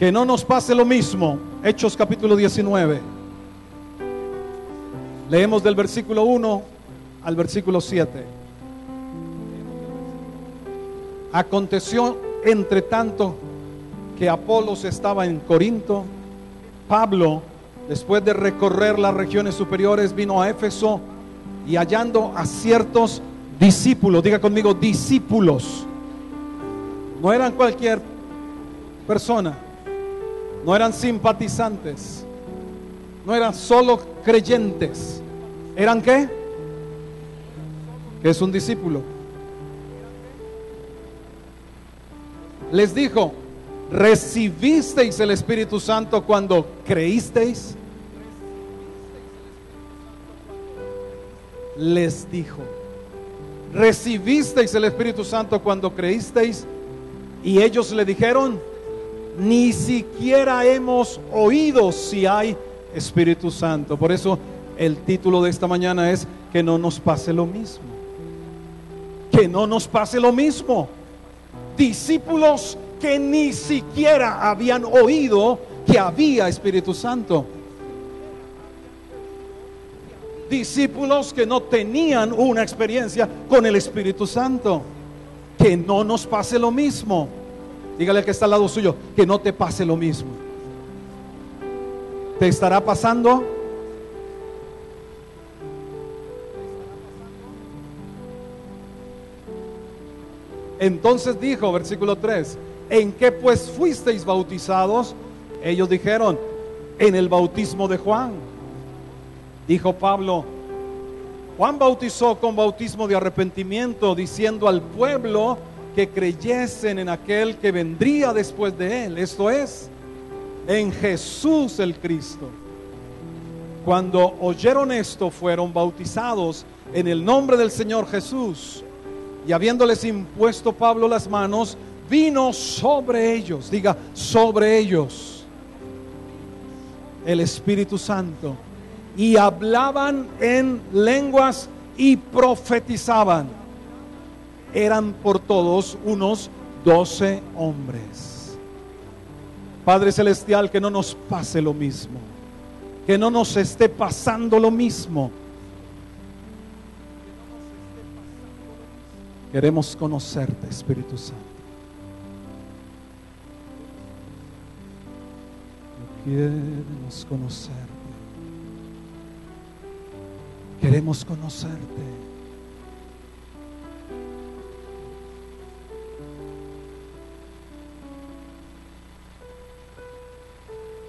Que no nos pase lo mismo. Hechos capítulo 19. Leemos del versículo 1 al versículo 7. Aconteció entre tanto que Apolos estaba en Corinto. Pablo, después de recorrer las regiones superiores, vino a Éfeso y hallando a ciertos discípulos, diga conmigo, discípulos. No eran cualquier persona, no eran simpatizantes, no eran solo creyentes. ¿Eran qué? ¿Qué es un discípulo? Les dijo: ¿recibisteis el Espíritu Santo cuando creísteis? Les dijo: ¿recibisteis el Espíritu Santo cuando creísteis? Y ellos le dijeron: ni siquiera hemos oído si hay Espíritu Santo. Por eso el título de esta mañana es: que no nos pase lo mismo. Que no nos pase lo mismo. Discípulos que ni siquiera habían oído que había Espíritu Santo. Discípulos que no tenían una experiencia con el Espíritu Santo. Que no nos pase lo mismo. Dígale al que está al lado suyo: que no te pase lo mismo. ¿Te estará pasando? Entonces dijo, versículo 3: ¿en qué pues fuisteis bautizados? Ellos dijeron: en el bautismo de Juan. Dijo Pablo: Juan bautizó con bautismo de arrepentimiento, diciendo al pueblo que creyesen en aquel que vendría después de él, esto es, en Jesús el Cristo. Cuando oyeron esto, fueron bautizados en el nombre del Señor Jesús. Y habiéndoles impuesto Pablo las manos, vino sobre ellos, diga, sobre ellos, el Espíritu Santo, y hablaban en lenguas y profetizaban. Eran por todos unos 12 hombres. Padre Celestial, que no nos pase lo mismo, que no nos esté pasando lo mismo. Queremos conocerte, Espíritu Santo. Queremos conocerte. Queremos conocerte.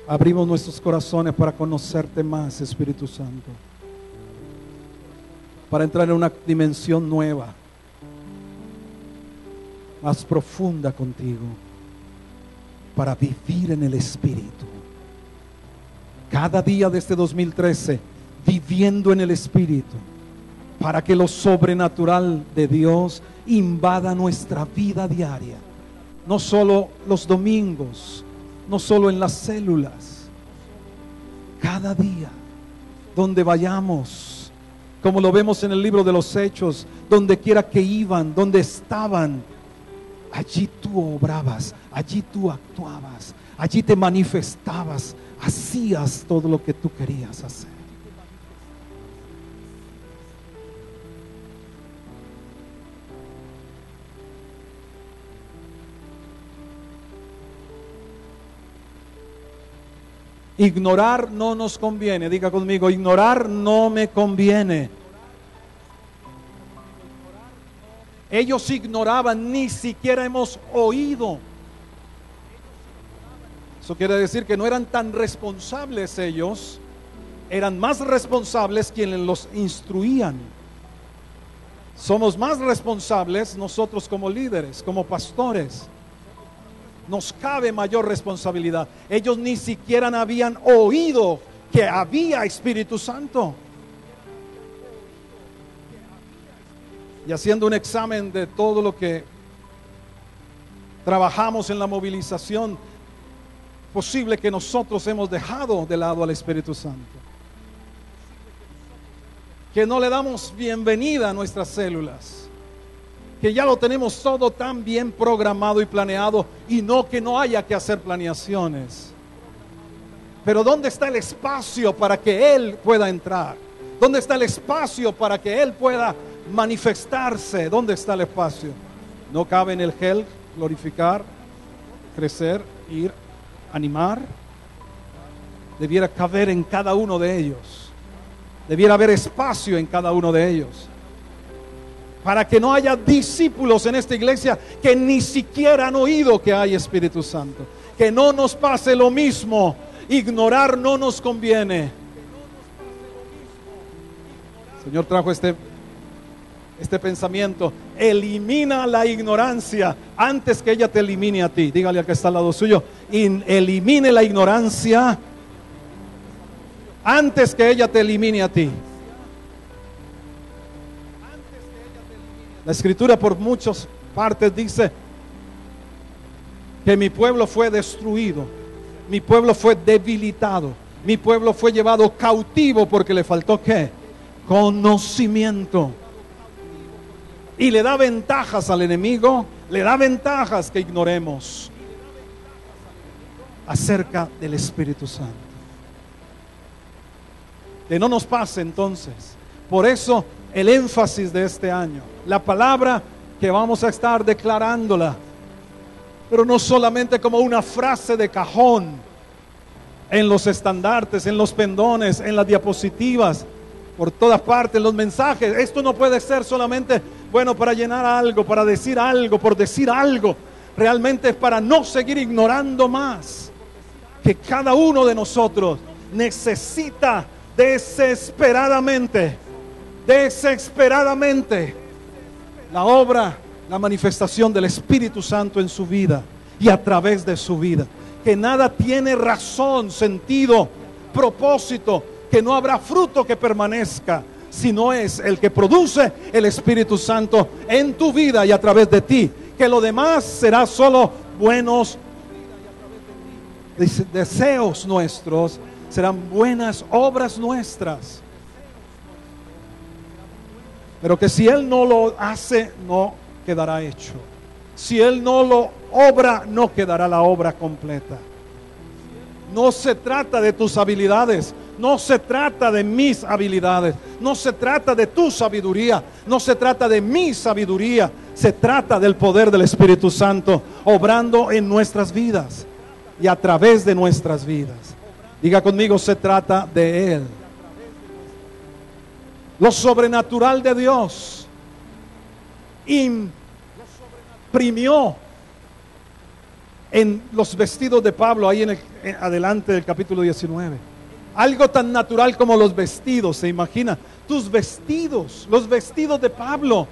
Abrimos nuestros corazones para conocerte más, Espíritu Santo. Para entrar en una dimensión nueva, más profunda contigo, para vivir en el Espíritu. Cada día de este 2013, viviendo en el Espíritu, para que lo sobrenatural de Dios invada nuestra vida diaria. No solo los domingos, no solo en las células, cada día, donde vayamos, como lo vemos en el libro de los Hechos, donde quiera que iban, donde estaban, allí tú obrabas, allí tú actuabas, allí te manifestabas, hacías todo lo que tú querías hacer. Ignorar no nos conviene. Diga conmigo: ignorar no me conviene. Ellos ignoraban, ni siquiera hemos oído. Eso quiere decir que no eran tan responsables ellos, eran más responsables quienes los instruían. Somos más responsables nosotros como líderes, como pastores. Nos cabe mayor responsabilidad. Ellos ni siquiera habían oído que había Espíritu Santo. Y haciendo un examen de todo lo que trabajamos en la movilización, posible que nosotros hemos dejado de lado al Espíritu Santo, que no le damos bienvenida a nuestras células, que ya lo tenemos todo tan bien programado y planeado, y no que no haya que hacer planeaciones. Pero ¿dónde está el espacio para que Él pueda entrar? ¿Dónde está el espacio para que Él pueda manifestarse? ¿Dónde está el espacio? No cabe en el gel glorificar, crecer, ir, animar. Debiera caber en cada uno de ellos. Debiera haber espacio en cada uno de ellos. Para que no haya discípulos en esta iglesia que ni siquiera han oído que hay Espíritu Santo. Que no nos pase lo mismo. Ignorar no nos conviene. El Señor trajo este pensamiento: elimina la ignorancia antes que ella te elimine a ti. Dígale al que está al lado suyo: elimine la ignorancia antes que ella te elimine a ti. La Escritura por muchas partes dice que mi pueblo fue destruido, mi pueblo fue debilitado, mi pueblo fue llevado cautivo porque le faltó ¿qué? Conocimiento. Y le da ventajas al enemigo, le da ventajas que ignoremos acerca del Espíritu Santo. Que no nos pase entonces. Por eso el énfasis de este año, la palabra que vamos a estar declarándola, pero no solamente como una frase de cajón en los estandartes, en los pendones, en las diapositivas, por todas partes, los mensajes. Esto no puede ser solamente, bueno, para llenar algo, para decir algo, por decir algo. Realmente es para no seguir ignorando más que cada uno de nosotros necesita desesperadamente la obra, la manifestación del Espíritu Santo en su vida y a través de su vida. Que nada tiene razón, sentido, propósito, que no habrá fruto que permanezca, sino es el que produce el Espíritu Santo en tu vida y a través de ti. Que lo demás será solo buenos deseos nuestros, serán buenas obras nuestras. Pero que si Él no lo hace, no quedará hecho. Si Él no lo obra, no quedará la obra completa. No se trata de tus habilidades, no se trata de mis habilidades, no se trata de tu sabiduría, no se trata de mi sabiduría. Se trata del poder del Espíritu Santo obrando en nuestras vidas y a través de nuestras vidas. Diga conmigo: se trata de Él. Lo sobrenatural de Dios imprimió en los vestidos de Pablo, ahí adelante del capítulo 19. Algo tan natural como los vestidos. ¿Se imagina? Tus vestidos, los vestidos de Pablo,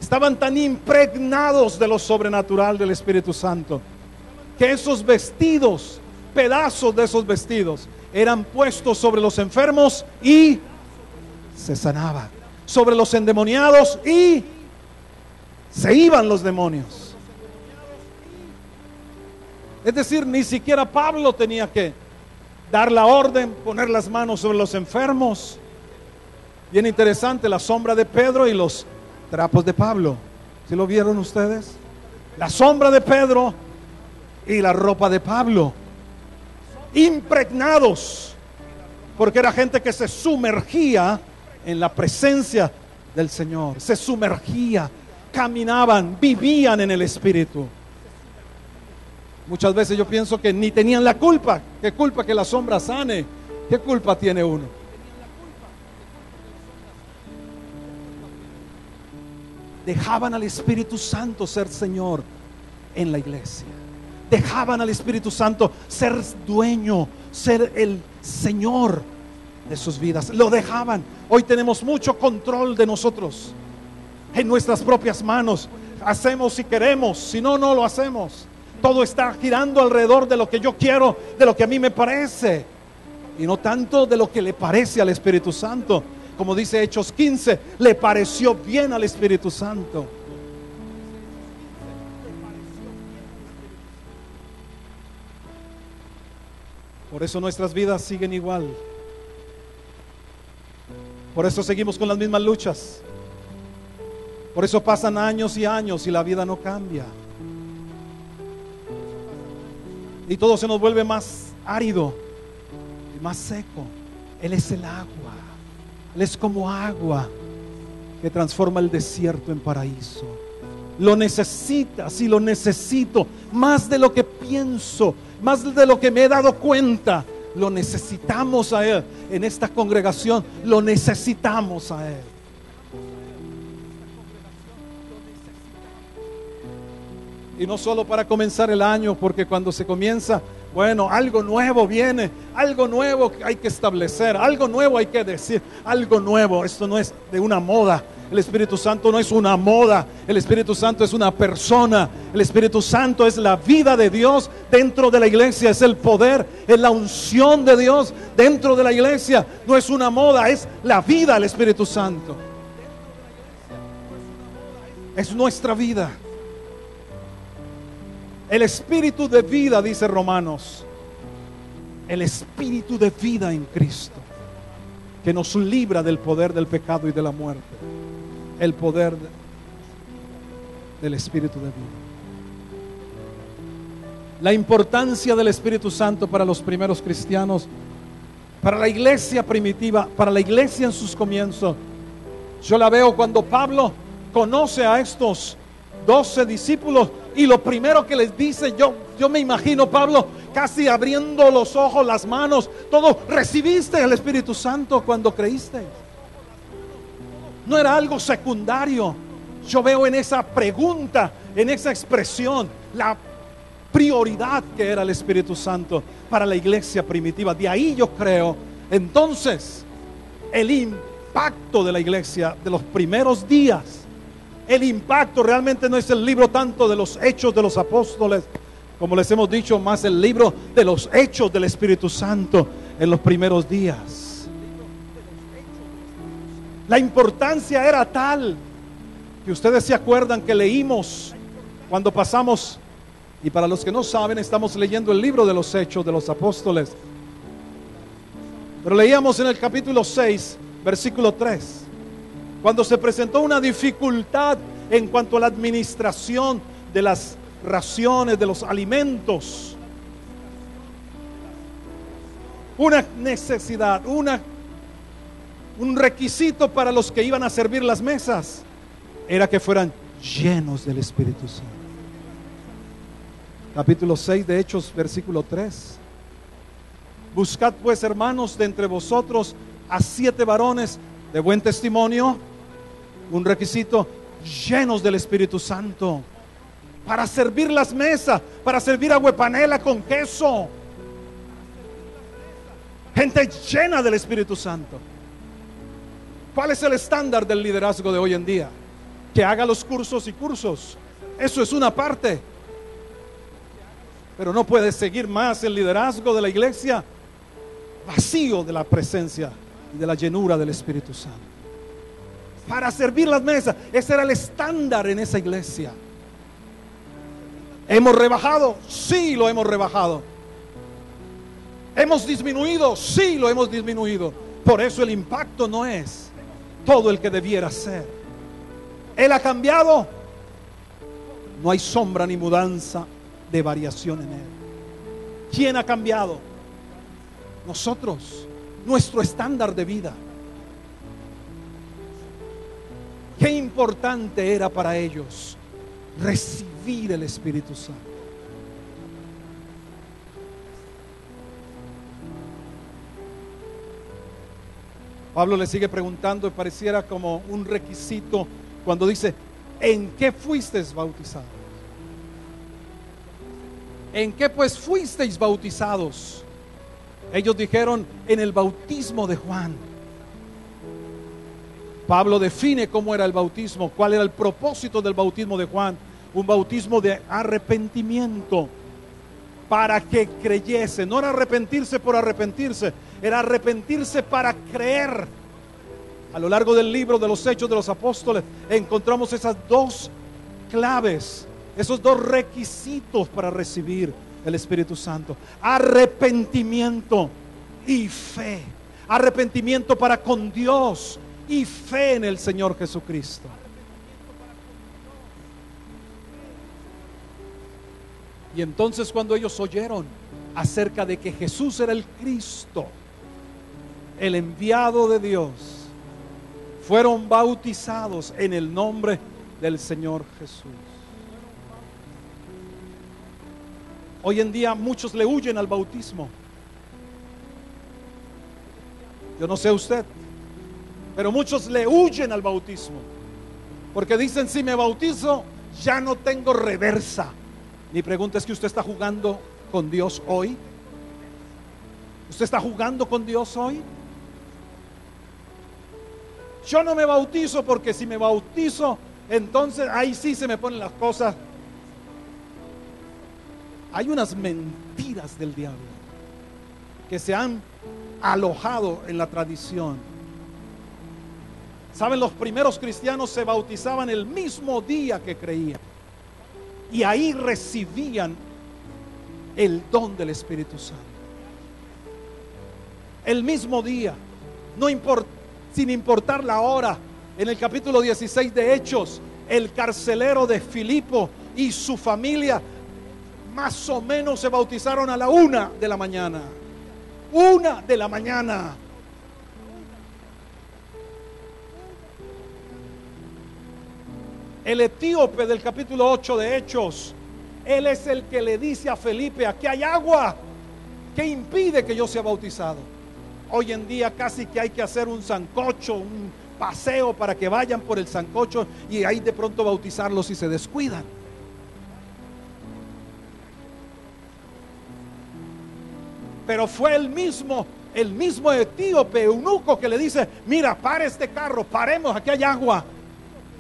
estaban tan impregnados de lo sobrenatural del Espíritu Santo, que esos vestidos, pedazos de esos vestidos, eran puestos sobre los enfermos y se sanaban, sobre los endemoniados y se iban los demonios. Es decir, ni siquiera Pablo tenía que dar la orden, poner las manos sobre los enfermos. Bien interesante, la sombra de Pedro y los trapos de Pablo. ¿Sí lo vieron ustedes? La sombra de Pedro y la ropa de Pablo, impregnados, porque era gente que se sumergía en la presencia del Señor, se sumergía, caminaban, vivían en el Espíritu. Muchas veces yo pienso que ni tenían la culpa. ¿Qué culpa que la sombra sane? ¿Qué culpa tiene uno? Dejaban al Espíritu Santo ser Señor en la iglesia. Dejaban al Espíritu Santo ser dueño, ser el Señor de sus vidas. Lo dejaban. Hoy tenemos mucho control de nosotros en nuestras propias manos. Hacemos si queremos, si no, no lo hacemos. Todo está girando alrededor de lo que yo quiero, de lo que a mí me parece, y no tanto de lo que le parece al Espíritu Santo. Como dice Hechos 15, le pareció bien al Espíritu Santo. Por eso nuestras vidas siguen igual. Por eso seguimos con las mismas luchas. Por eso pasan años y años y la vida no cambia. Y todo se nos vuelve más árido y más seco. Él es el agua. Él es como agua que transforma el desierto en paraíso. Lo necesitas y lo necesito más de lo que pienso, más de lo que me he dado cuenta. Lo necesitamos a Él. En esta congregación lo necesitamos a Él. Y no solo para comenzar el año, porque cuando se comienza, bueno, algo nuevo viene, algo nuevo hay que establecer, algo nuevo hay que decir, algo nuevo. Esto no es de una moda. El Espíritu Santo no es una moda. El Espíritu Santo es una persona. El Espíritu Santo es la vida de Dios dentro de la iglesia. Es el poder, es la unción de Dios dentro de la iglesia. No es una moda, es la vida del Espíritu Santo. Es nuestra vida. El espíritu de vida, dice Romanos. El espíritu de vida en Cristo, que nos libra del poder del pecado y de la muerte. El poder del espíritu de vida. La importancia del Espíritu Santo para los primeros cristianos, para la iglesia primitiva, para la iglesia en sus comienzos. Yo la veo cuando Pablo conoce a estos 12 discípulos y lo primero que les dice, yo me imagino Pablo casi abriendo los ojos, las manos, todo. ¿Recibiste el Espíritu Santo cuando creíste? No era algo secundario. Yo veo en esa pregunta, en esa expresión, la prioridad que era el Espíritu Santo para la iglesia primitiva. De ahí yo creo, entonces, el impacto de la iglesia de los primeros días. El impacto realmente no es el libro tanto de los hechos de los apóstoles, como les hemos dicho, más el libro de los hechos del Espíritu Santo en los primeros días. La importancia era tal que ustedes se acuerdan que leímos cuando pasamos, y para los que no saben, estamos leyendo el libro de los hechos de los apóstoles, pero leíamos en el capítulo 6, versículo 3. Cuando se presentó una dificultad en cuanto a la administración de las raciones, de los alimentos, una necesidad, un requisito para los que iban a servir las mesas era que fueran llenos del Espíritu Santo. Capítulo 6 de Hechos, versículo 3. Buscad pues, hermanos, de entre vosotros a 7 varones de buen testimonio, un requisito, llenos del Espíritu Santo, para servir las mesas, para servir agua panela con queso. Gente llena del Espíritu Santo. ¿Cuál es el estándar del liderazgo de hoy en día? Que haga los cursos y cursos. Eso es una parte. Pero no puede seguir más el liderazgo de la iglesia vacío de la presencia y de la llenura del Espíritu Santo. Para servir las mesas, ese era el estándar en esa iglesia. ¿Hemos rebajado? Sí, lo hemos rebajado. ¿Hemos disminuido? Sí, lo hemos disminuido. Por eso el impacto no es todo el que debiera ser. Él ha cambiado. No hay sombra ni mudanza de variación en él. ¿Quién ha cambiado? Nosotros, nuestro estándar de vida. Qué importante era para ellos recibir el Espíritu Santo. Pablo le sigue preguntando y pareciera como un requisito cuando dice: ¿en qué fuisteis bautizados? ¿En qué pues fuisteis bautizados? Ellos dijeron: en el bautismo de Juan. Pablo define cómo era el bautismo, cuál era el propósito del bautismo de Juan. Un bautismo de arrepentimiento para que creyese. No era arrepentirse por arrepentirse, era arrepentirse para creer. A lo largo del libro de los Hechos de los Apóstoles encontramos esas dos claves, esos dos requisitos para recibir el Espíritu Santo: arrepentimiento y fe. Arrepentimiento para con Dios y fe en el Señor Jesucristo. Y entonces cuando ellos oyeron acerca de que Jesús era el Cristo, el enviado de Dios, fueron bautizados en el nombre del Señor Jesús. Hoy en día muchos le huyen al bautismo. Yo no sé usted, pero muchos le huyen al bautismo, porque dicen, si me bautizo ya no tengo reversa. Mi pregunta es que usted está jugando con Dios hoy. ¿Usted está jugando con Dios hoy? Yo no me bautizo porque si me bautizo, entonces ahí sí se me ponen las cosas. Hay unas mentiras del diablo que se han alojado en la tradición. Saben, los primeros cristianos se bautizaban el mismo día que creían, y ahí recibían el don del Espíritu Santo. El mismo día, sin importar la hora. En el capítulo 16 de Hechos, el carcelero de Filipo y su familia más o menos se bautizaron a la 1 de la mañana. 1 de la mañana. El etíope del capítulo 8 de Hechos, él es el que le dice a Felipe, aquí hay agua, ¿qué impide que yo sea bautizado? Hoy en día casi que hay que hacer un sancocho, un paseo para que vayan por el sancocho y ahí de pronto bautizarlos si se descuidan. Pero fue el mismo etíope, eunuco, que le dice, mira, para este carro, paremos, aquí hay agua.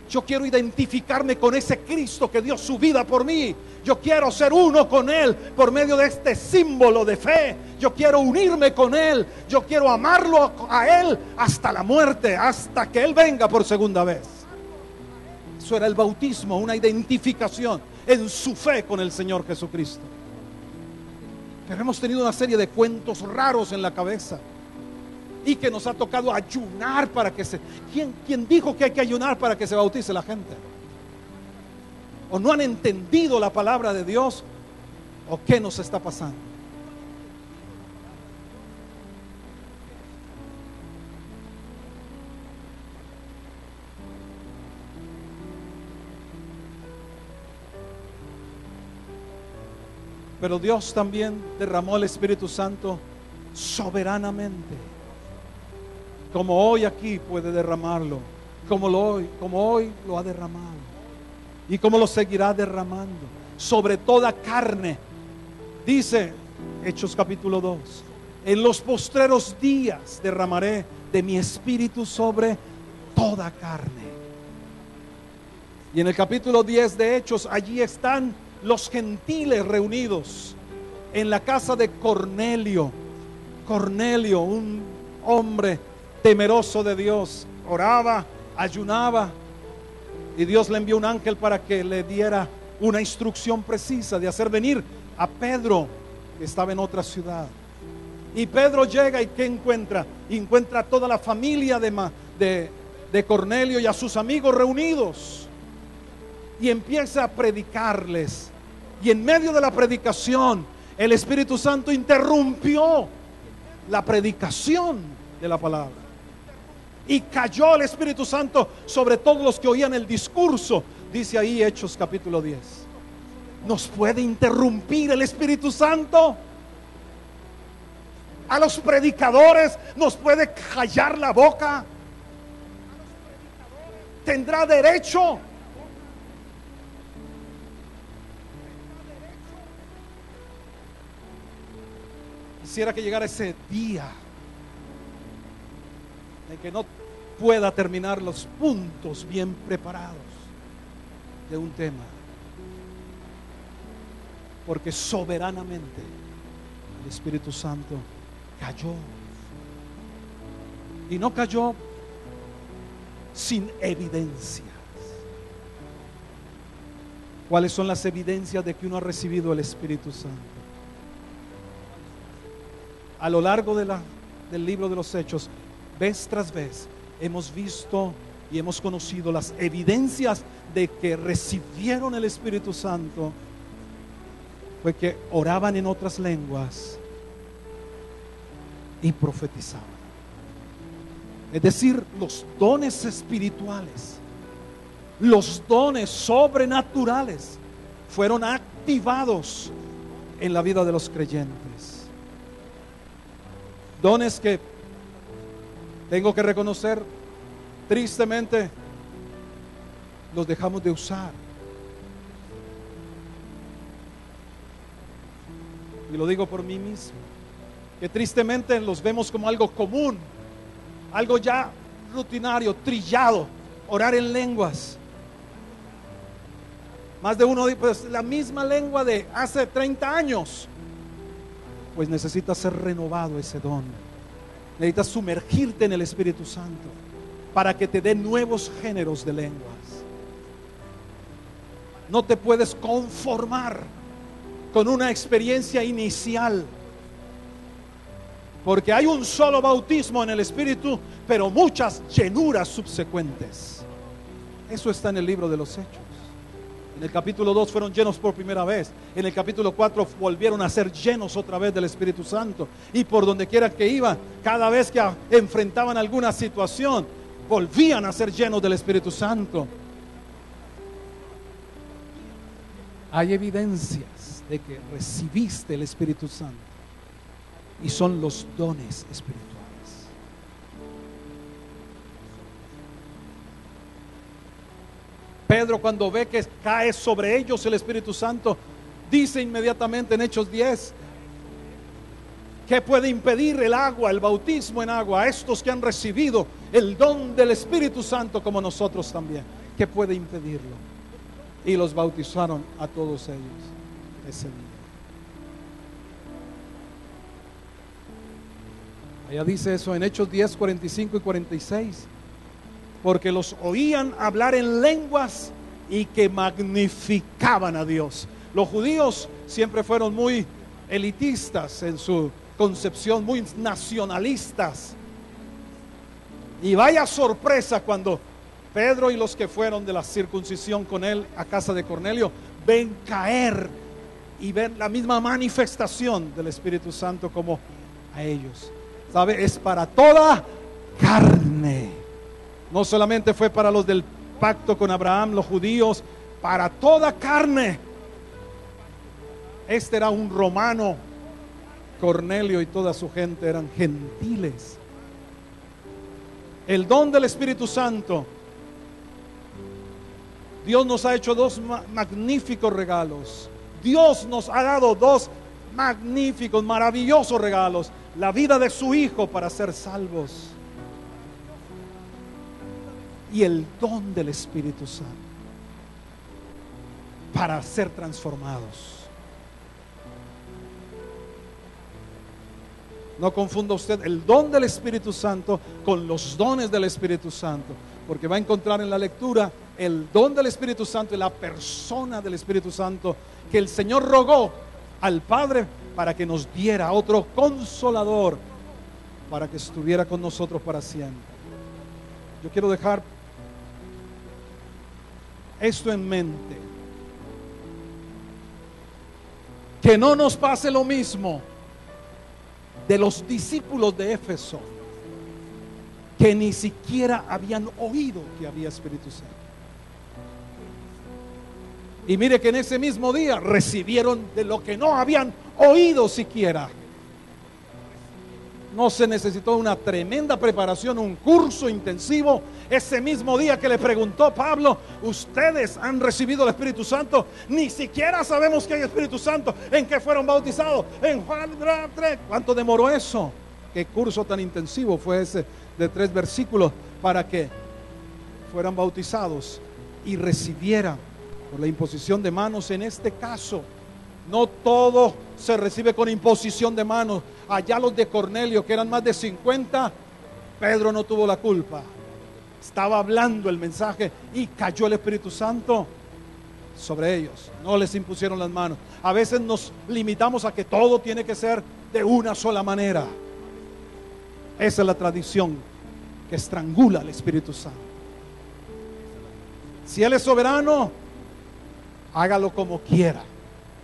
Yo quiero identificarme con ese Cristo que dio su vida por mí. Yo quiero ser uno con Él por medio de este símbolo de fe. Yo quiero unirme con Él. Yo quiero amarlo a Él hasta la muerte, hasta que Él venga por segunda vez. Eso era el bautismo, una identificación en su fe con el Señor Jesucristo. Pero hemos tenido una serie de cuentos raros en la cabeza, y que nos ha tocado ayunar para que se... ¿Quién dijo que hay que ayunar para que se bautice la gente? ¿O no han entendido la palabra de Dios? ¿O qué nos está pasando? Pero Dios también derramó el Espíritu Santo soberanamente, como hoy aquí puede derramarlo, como hoy lo ha derramado, y como lo seguirá derramando sobre toda carne. Dice Hechos capítulo 2, en los postreros días derramaré de mi espíritu sobre toda carne. Y en el capítulo 10 de Hechos, allí están los gentiles reunidos en la casa de Cornelio. Cornelio, un hombre temeroso de Dios, oraba, ayunaba, y Dios le envió un ángel para que le diera una instrucción precisa de hacer venir a Pedro, que estaba en otra ciudad. Y Pedro llega, y ¿qué encuentra? Encuentra a toda la familia de Cornelio y a sus amigos reunidos, y empieza a predicarles. Y en medio de la predicación, el Espíritu Santo interrumpió la predicación de la palabra, y cayó el Espíritu Santo sobre todos los que oían el discurso. Dice ahí Hechos capítulo 10. ¿Nos puede interrumpir el Espíritu Santo? ¿A los predicadores nos puede callar la boca? ¿Tendrá derecho? Quisiera que llegara ese día de que no pueda terminar los puntos bien preparados de un tema, porque soberanamente el Espíritu Santo cayó, y no cayó sin evidencias. ¿Cuáles son las evidencias de que uno ha recibido el Espíritu Santo? A lo largo del libro de los Hechos, vez tras vez, hemos visto y hemos conocido las evidencias de que recibieron el Espíritu Santo fue que oraban en otras lenguas y profetizaban. Es decir, los dones espirituales, los dones sobrenaturales fueron activados en la vida de los creyentes. Dones que tengo que reconocer, tristemente, los dejamos de usar. Y lo digo por mí mismo, que tristemente los vemos como algo común, algo ya rutinario, trillado, orar en lenguas. Más de uno dice, pues la misma lengua de hace 30 años. Pues necesita ser renovado ese don. Necesitas sumergirte en el Espíritu Santo para que te dé nuevos géneros de lenguas. No te puedes conformar con una experiencia inicial, porque hay un solo bautismo en el Espíritu, pero muchas llenuras subsecuentes. Eso está en el libro de los Hechos. En el capítulo 2 fueron llenos por primera vez. En el capítulo 4 volvieron a ser llenos otra vez del Espíritu Santo. Y por donde quiera que iban, cada vez que enfrentaban alguna situación, volvían a ser llenos del Espíritu Santo. Hay evidencias de que recibiste el Espíritu Santo. Y son los dones espirituales. Pedro, cuando ve que cae sobre ellos el Espíritu Santo, dice inmediatamente en Hechos 10, ¿qué puede impedir el agua, el bautismo en agua a estos que han recibido el don del Espíritu Santo como nosotros también? ¿Qué puede impedirlo? Y los bautizaron a todos ellos ese día. Allá dice eso en Hechos 10, 45 y 46. Porque los oían hablar en lenguas y que magnificaban a Dios. Los judíos siempre fueron muy elitistas en su concepción, muy nacionalistas. Y vaya sorpresa cuando Pedro y los que fueron de la circuncisión con él a casa de Cornelio ven caer y ven la misma manifestación del Espíritu Santo como a ellos. ¿Sabe? Es para toda carne. No solamente fue para los del pacto con Abraham, los judíos, para toda carne. Este era un romano. Cornelio y toda su gente eran gentiles. El don del Espíritu Santo. Dios nos ha hecho dos magníficos regalos. Dios nos ha dado dos magníficos, maravillosos regalos. La vida de su Hijo para ser salvos. Y el don del Espíritu Santo para ser transformados. No confunda usted el don del Espíritu Santo con los dones del Espíritu Santo, porque va a encontrar en la lectura el don del Espíritu Santo y la persona del Espíritu Santo que el Señor rogó al Padre para que nos diera otro consolador para que estuviera con nosotros para siempre. Yo quiero dejar esto en mente, que no nos pase lo mismo de los discípulos de Éfeso, que ni siquiera habían oído que había Espíritu Santo. Y mire que en ese mismo día recibieron de lo que no habían oído siquiera. No se necesitó una tremenda preparación, un curso intensivo. Ese mismo día que le preguntó Pablo, ¿ustedes han recibido el Espíritu Santo? Ni siquiera sabemos que hay Espíritu Santo. ¿En qué fueron bautizados? En Juan 3. ¿Cuánto demoró eso? ¿Qué curso tan intensivo fue ese de 3 versículos para que fueran bautizados y recibieran por la imposición de manos? En este caso, no todo se recibe con imposición de manos. Allá los de Cornelio, que eran más de 50, Pedro no tuvo la culpa. Estaba hablando el mensaje y cayó el Espíritu Santo sobre ellos. No les impusieron las manos. A veces nos limitamos a que todo tiene que ser de una sola manera. Esa es la tradición que estrangula al Espíritu Santo. Si Él es soberano, hágalo como quiera.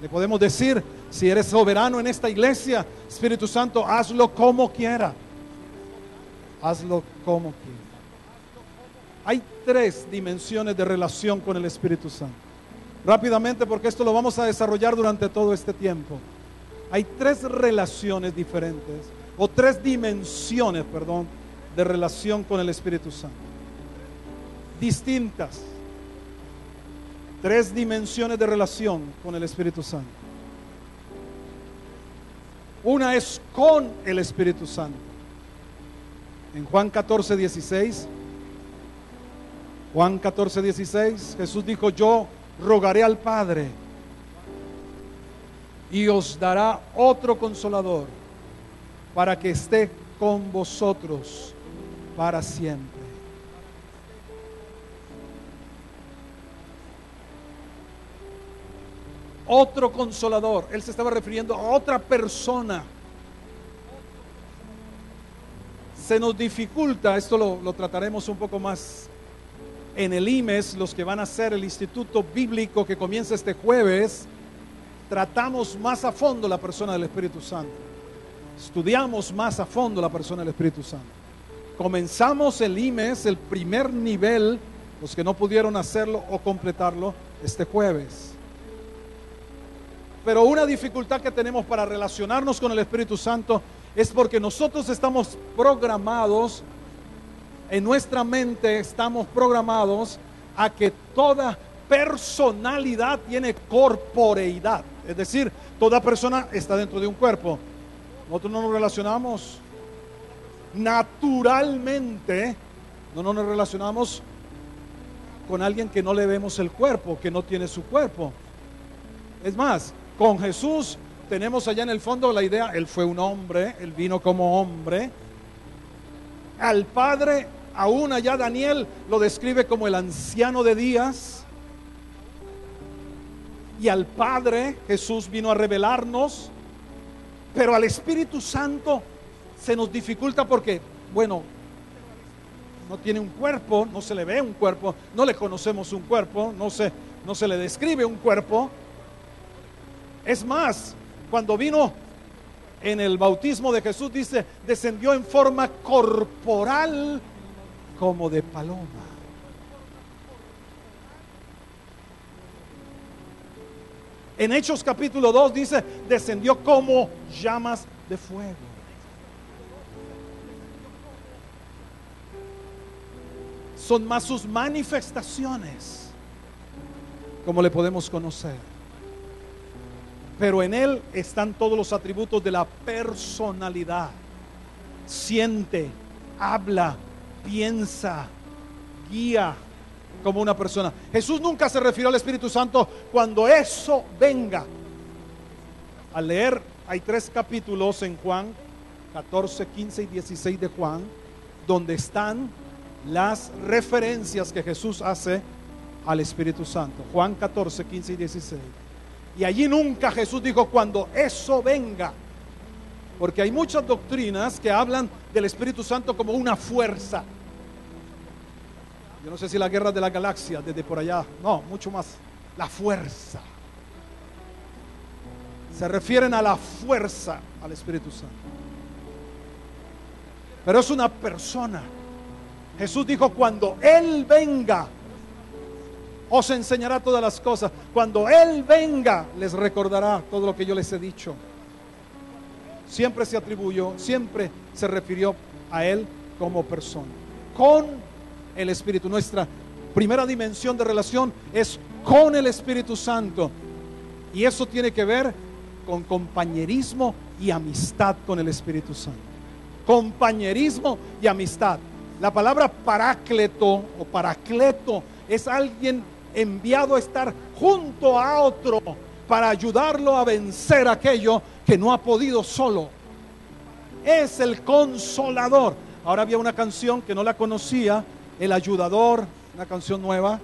Le podemos decir, si eres soberano en esta iglesia, Espíritu Santo, hazlo como quiera. Hazlo como quiera. Hay 3 dimensiones de relación con el Espíritu Santo. Rápidamente, porque esto lo vamos a desarrollar durante todo este tiempo. Hay 3 relaciones diferentes, o 3 dimensiones, perdón, de relación con el Espíritu Santo. Distintas. 3 dimensiones de relación con el Espíritu Santo. Una es con el Espíritu Santo. En Juan 14:16, Juan 14:16, Jesús dijo: yo rogaré al Padre y os dará otro consolador para que esté con vosotros para siempre. Otro consolador. Él se estaba refiriendo a otra persona. Se nos dificulta, esto lo trataremos un poco más en el IMES, los que van a hacer el Instituto Bíblico que comienza este jueves. Tratamos más a fondo la persona del Espíritu Santo. Estudiamos más a fondo la persona del Espíritu Santo. Comenzamos el IMES, el primer nivel, los que no pudieron hacerlo o completarlo, este jueves. Pero una dificultad que tenemos para relacionarnos con el Espíritu Santo es porque nosotros estamos programados, en nuestra mente estamos programados a que toda personalidad tiene corporeidad. Es decir, toda persona está dentro de un cuerpo. Nosotros no nos relacionamos naturalmente, no nos relacionamos con alguien que no le vemos el cuerpo, que no tiene su cuerpo. Es más, con Jesús tenemos allá en el fondo la idea, Él fue un hombre, Él vino como hombre. Al Padre, aún allá Daniel lo describe como el anciano de días. Y al Padre Jesús vino a revelarnos. Pero al Espíritu Santo se nos dificulta porque, bueno, no tiene un cuerpo, no se le ve un cuerpo, no le conocemos un cuerpo, no se le describe un cuerpo. Es más, cuando vino en el bautismo de Jesús, dice, descendió en forma corporal como de paloma. En Hechos capítulo 2 dice, descendió como llamas de fuego. Son más sus manifestaciones, como le podemos conocer. Pero en Él están todos los atributos de la personalidad. Siente, habla, piensa, guía como una persona. Jesús nunca se refirió al Espíritu Santo cuando eso venga. Al leer, hay 3 capítulos en Juan, 14, 15 y 16 de Juan, donde están las referencias que Jesús hace al Espíritu Santo. Juan 14, 15 y 16. Y allí nunca Jesús dijo cuando eso venga, porque hay muchas doctrinas que hablan del Espíritu Santo como una fuerza. Yo no sé si la guerra de la galaxia desde por allá, no, mucho más, la fuerza. Se refieren a la fuerza al Espíritu Santo. Pero es una persona. Jesús dijo cuando Él venga, os enseñará todas las cosas. Cuando Él venga, les recordará todo lo que yo les he dicho. Siempre se atribuyó, siempre se refirió a Él como persona. Con el Espíritu. Nuestra primera dimensión de relación es con el Espíritu Santo. Y eso tiene que ver con compañerismo y amistad con el Espíritu Santo. Compañerismo y amistad. La palabra parácleto o paracleto es alguien enviado a estar junto a otro para ayudarlo a vencer aquello que no ha podido solo. Es el consolador. Ahora había una canción que no la conocía, El Ayudador, una canción nueva.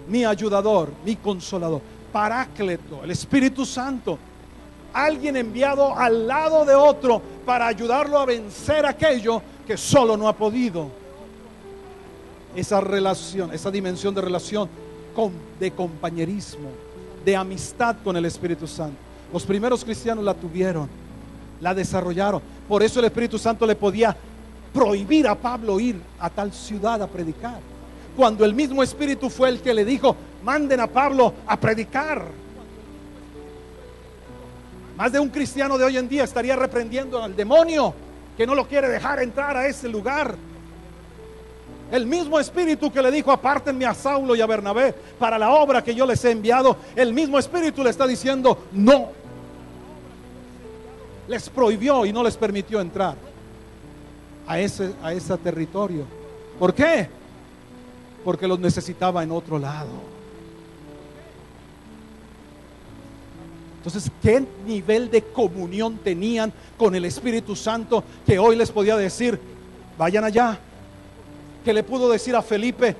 Mi ayudador, mi consolador. Parácleto, el Espíritu Santo. Alguien enviado al lado de otro para ayudarlo a vencer aquello que solo no ha podido. Esa relación, esa dimensión de relación de compañerismo, de amistad con el Espíritu Santo. Los primeros cristianos la tuvieron, la desarrollaron. Por eso el Espíritu Santo le podía prohibir a Pablo ir a tal ciudad a predicar, cuando el mismo Espíritu fue el que le dijo: manden a Pablo a predicar. Más de un cristiano de hoy en día estaría reprendiendo al demonio que no lo quiere dejar entrar a ese lugar. El mismo Espíritu que le dijo: apártenme a Saulo y a Bernabé para la obra que yo les he enviado, el mismo Espíritu le está diciendo no. Les prohibió y no les permitió entrar a ese territorio. ¿Por qué? Porque los necesitaba en otro lado. Entonces, ¿qué nivel de comunión tenían con el Espíritu Santo que hoy les podía decir: vayan allá? Que le pudo decir a Felipe,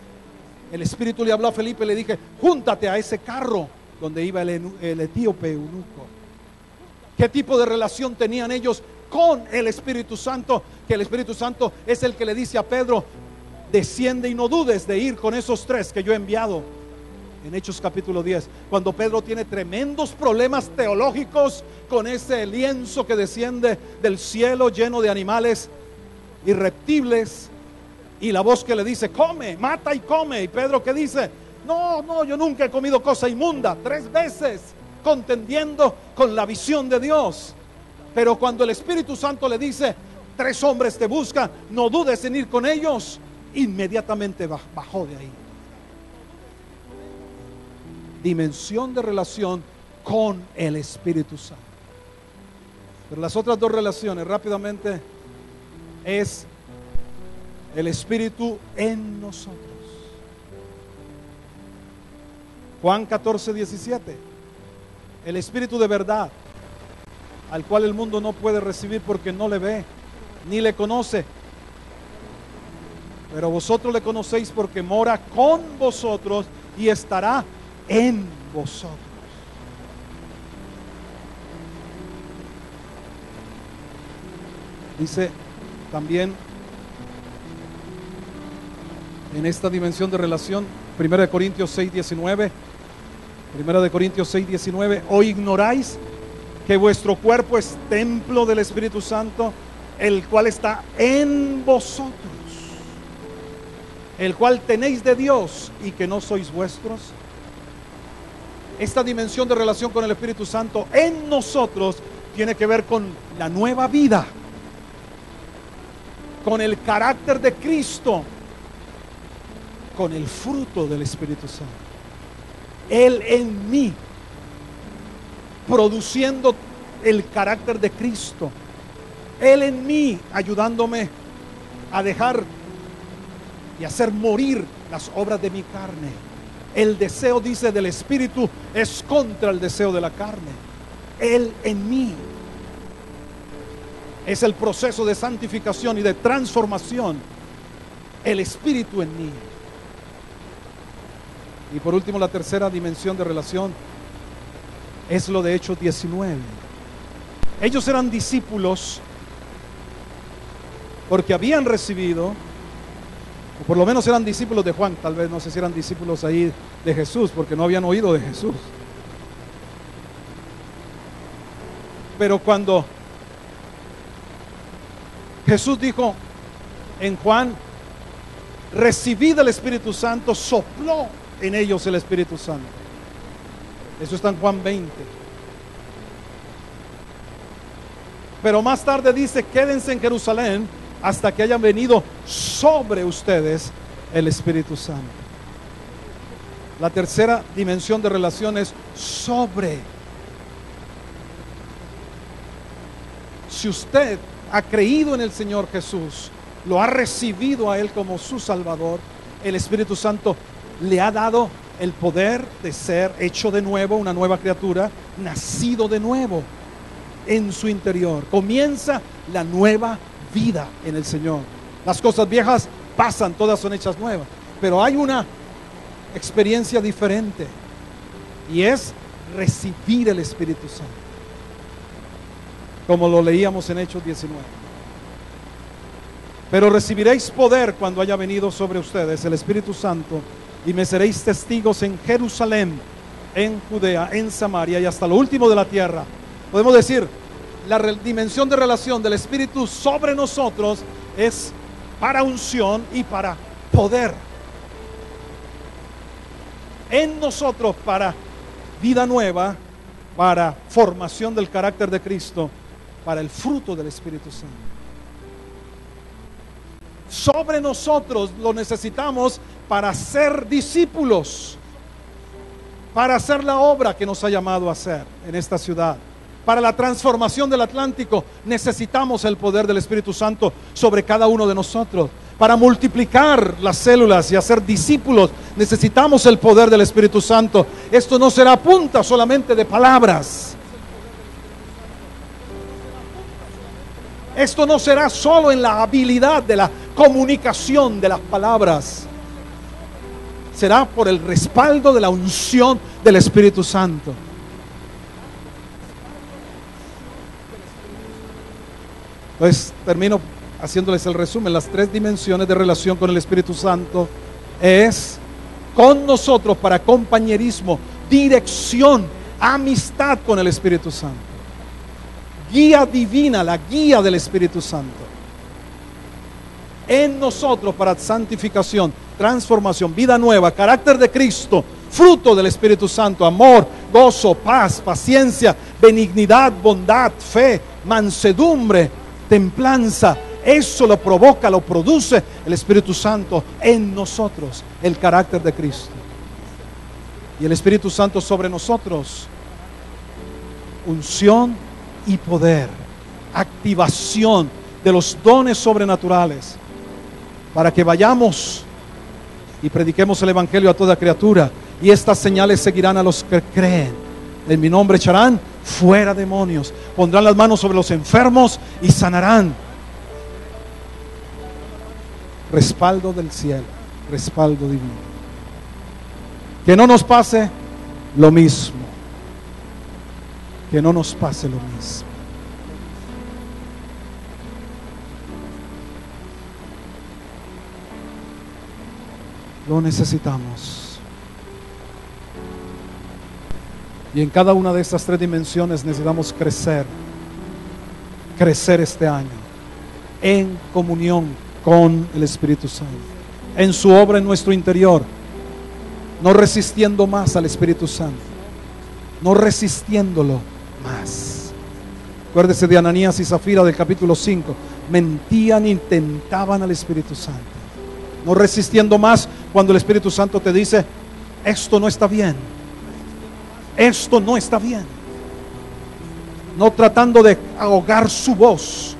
el Espíritu le habló a Felipe y le dije: júntate a ese carro donde iba el etíope eunuco. ¿Qué tipo de relación tenían ellos con el Espíritu Santo? Que el Espíritu Santo es el que le dice a Pedro: desciende y no dudes de ir con esos 3 que yo he enviado. En Hechos capítulo 10, cuando Pedro tiene tremendos problemas teológicos con ese lienzo que desciende del cielo lleno de animales y reptiles, y la voz que le dice: come, mata y come. Y Pedro, ¿qué dice? No, yo nunca he comido cosa inmunda. 3 veces contendiendo con la visión de Dios. Pero cuando el Espíritu Santo le dice: 3 hombres te buscan, no dudes en ir con ellos, inmediatamente bajó de ahí. Dimensión de relación con el Espíritu Santo. Pero las otras 2 relaciones, rápidamente, es el Espíritu en nosotros. Juan 14, 17. El Espíritu de verdad, al cual el mundo no puede recibir porque no le ve ni le conoce, pero vosotros le conocéis porque mora con vosotros y estará en vosotros. Dice también en esta dimensión de relación, 1 Corintios 6, 19. 1 Corintios 6, 19. ¿O ignoráis que vuestro cuerpo es templo del Espíritu Santo, el cual está en vosotros, el cual tenéis de Dios, y que no sois vuestros? Esta dimensión de relación con el Espíritu Santo en nosotros tiene que ver con la nueva vida, con el carácter de Cristo, con el fruto del Espíritu Santo. Él en mí, produciendo el carácter de Cristo. Él en mí, ayudándome a dejar y hacer morir las obras de mi carne. El deseo, dice, del Espíritu es contra el deseo de la carne. Él en mí. Es el proceso de santificación y de transformación. El Espíritu en mí. Y por último, la tercera dimensión de relación es lo de Hechos 19. Ellos eran discípulos porque habían recibido, o por lo menos eran discípulos de Juan. Tal vez no sé si eran discípulos ahí de Jesús, porque no habían oído de Jesús. Pero cuando Jesús dijo en Juan: recibid el Espíritu Santo, sopló en ellos el Espíritu Santo. Eso está en Juan 20. Pero más tarde dice: quédense en Jerusalén hasta que hayan venido sobre ustedes el Espíritu Santo. La tercera dimensión de relación es sobre. Si usted ha creído en el Señor Jesús, lo ha recibido a Él como su Salvador, el Espíritu Santo le ha dado el poder de ser hecho de nuevo, una nueva criatura, nacido de nuevo en su interior. Comienza la nueva vida en el Señor. Las cosas viejas pasan, todas son hechas nuevas, pero hay una experiencia diferente, y es recibir el Espíritu Santo, como lo leíamos en Hechos 19. Pero recibiréis poder cuando haya venido sobre ustedes el Espíritu Santo, y me seréis testigos en Jerusalén, en Judea, en Samaria y hasta lo último de la tierra. Podemos decir, la dimensión de relación del Espíritu sobre nosotros es para unción y para poder. En nosotros para vida nueva, para formación del carácter de Cristo, para el fruto del Espíritu Santo. Sobre nosotros lo necesitamos para ser discípulos, para hacer la obra que nos ha llamado a hacer en esta ciudad. Para la transformación del Atlántico necesitamos el poder del Espíritu Santo sobre cada uno de nosotros. Para multiplicar las células y hacer discípulos necesitamos el poder del Espíritu Santo. Esto no será punta solamente de palabras. Esto no será solo en la habilidad de la comunicación de las palabras. Será por el respaldo de la unción del Espíritu Santo. Pues termino haciéndoles el resumen. Las tres dimensiones de relación con el Espíritu Santo es con nosotros para compañerismo, dirección, amistad con el Espíritu Santo, guía divina, la guía del Espíritu Santo. En nosotros para santificación, transformación, vida nueva, carácter de Cristo, fruto del Espíritu Santo, amor, gozo, paz, paciencia, benignidad, bondad, fe, mansedumbre, templanza. Eso lo provoca, lo produce el Espíritu Santo en nosotros, el carácter de Cristo. Y el Espíritu Santo sobre nosotros, unción y poder, activación de los dones sobrenaturales, para que vayamos y prediquemos el Evangelio a toda criatura. Y estas señales seguirán a los que creen. En mi nombre echarán fuera demonios, pondrán las manos sobre los enfermos y sanarán. Respaldo del cielo, respaldo divino. Que no nos pase lo mismo. Que no nos pase lo mismo. Lo necesitamos. Y en cada una de estas tres dimensiones necesitamos crecer. Crecer este año en comunión con el Espíritu Santo, en su obra en nuestro interior, no resistiendo más al Espíritu Santo, no resistiéndolo más. Acuérdese de Ananías y Zafira del capítulo 5. Mentían y tentaban al Espíritu Santo, no resistiendo más cuando el Espíritu Santo te dice: esto no está bien, esto no está bien. No tratando de ahogar su voz.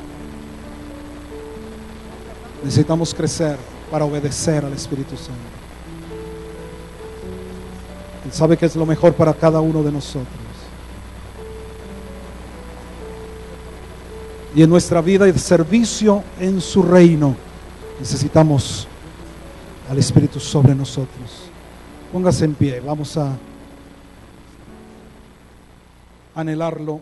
Necesitamos crecer para obedecer al Espíritu Santo. Él sabe que es lo mejor para cada uno de nosotros. Y en nuestra vida de servicio en su reino necesitamos al Espíritu sobre nosotros. Póngase en pie, vamos a anhelarlo.